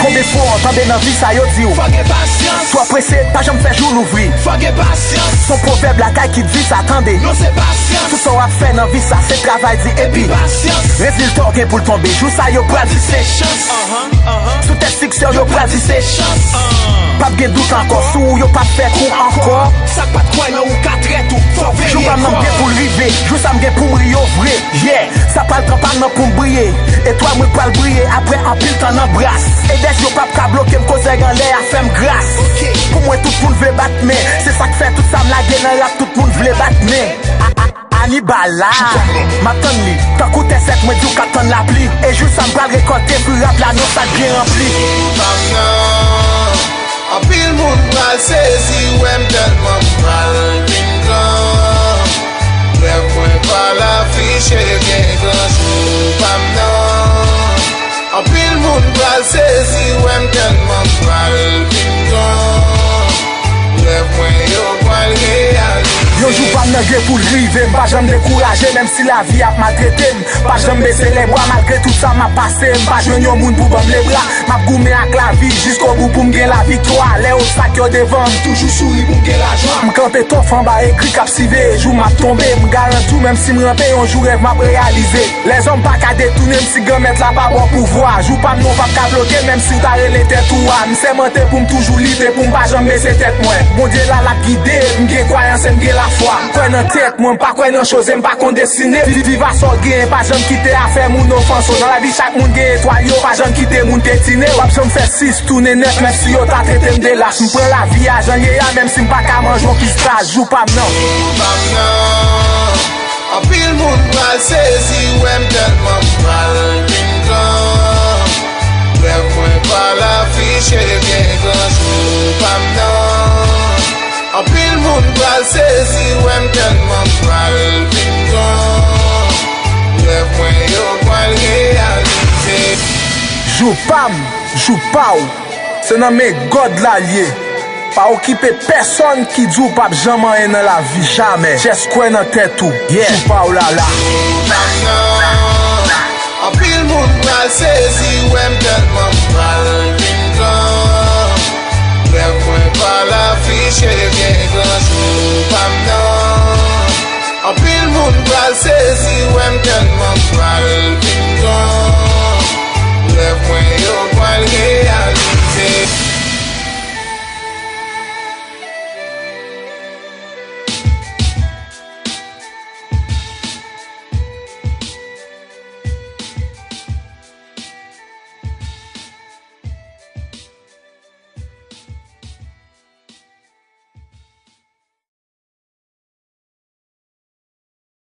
Combien de fois entendez dans vie ça yo dit ou sois pressé, pas jamais fait jour l'ouvrir. Son proverbe la caille qui dit s'attendez. Tout ça a fait dans vie ça c'est travail dit et puis résultat gain pour tomber. Joue ça yo pral dit c'est sous tes fiction yo pral dit c'est pas bien doute encore sous yo pas fait coup encore. Ça pas de quoi ou 4 et tout. Joue pas même bien pour river. Joue ça m'gain pour mourir vrai. Yeah, ça pas le temps pas non pour briller. Et toi moi pas briller après en pile t'en embrasse. Et dès yo pas ka bloquer me cause en l'air à faire grâce. Pour moi tout le monde veut battre mais c'est ça qui fait tout ça me la gueule en rap tout le monde veut battre mais Hannibal là m'attend li tant coûte sec moi dis qu'attend la pluie et juste ça me va récolter pour rap la note ça bien rempli. A pile moun pral sezi ou m telman pral vin gran. Lèv mwen pa la fiche gen gran chou pam nan. A pile moun pral sezi ou m telman pral vin gran. Lèv mwen yo pral realize. Yo jou pas nègre pour river, pas jamais décourager même si la vie a maltraité. Pas jamais baisser les bras malgré tout ça m'a passé. Pas joindre yon moun pour bam les bras. M'a goumé avec la vie jusqu'au bout pour m'gagner la victoire. Les obstacles yo devant, toujours souri pour m'gagner la joie. M'campé ton fan bas écrit captivé. Jou m'a tombé, m'garantou même si m'rampé un jour rêve m'a réalisé. Les hommes pas qu'à détourner même si grand mettre la pas bon pouvoir. Jou pas non pas qu'à bloquer même si t'as les têtes ou à. M'sais menté pour m'toujours libre pour m'pas jamais baisser tête moi. Bon Dieu là la guider, m'gagner croyance m'gagner la foi. Quoi dans tête, moi pas quoi dans chose, m'pas qu'on dessiner. Vive à son gain, pas jamais quitter à faire mon offense. Dans la vie chaque monde gagne étoile, yo pas jamais quitter mon tétiné. Pas jamais faire 6 tourner 9 même si yo t'a traité de lâche. M'prend la vie à Jean Yéya même si m'pas qu'à manger qui se passe, joue pas non. A pile moun pral sezi ou m telman pral vin gran. Lèv mwen pa la fiche gen gran chou pam nan. A pile moun pral sezi ou m telman pral vin gran. Lèv mwen yo pral realize. Jou pam, jou pau, c'est dans mes God la lié. Pas occuper personne qui dit pas jamais dans la vie, jamais. J'ai quoi dans tête tout, yeah. Jou pau la la. A pile moun pral sezi ou m telman pral vin gran. Lèv mwen pa la fiche gen gran chou pam nan. A pile moun pral sezi ou m telman pral vin gran. Lèv mwen yo pral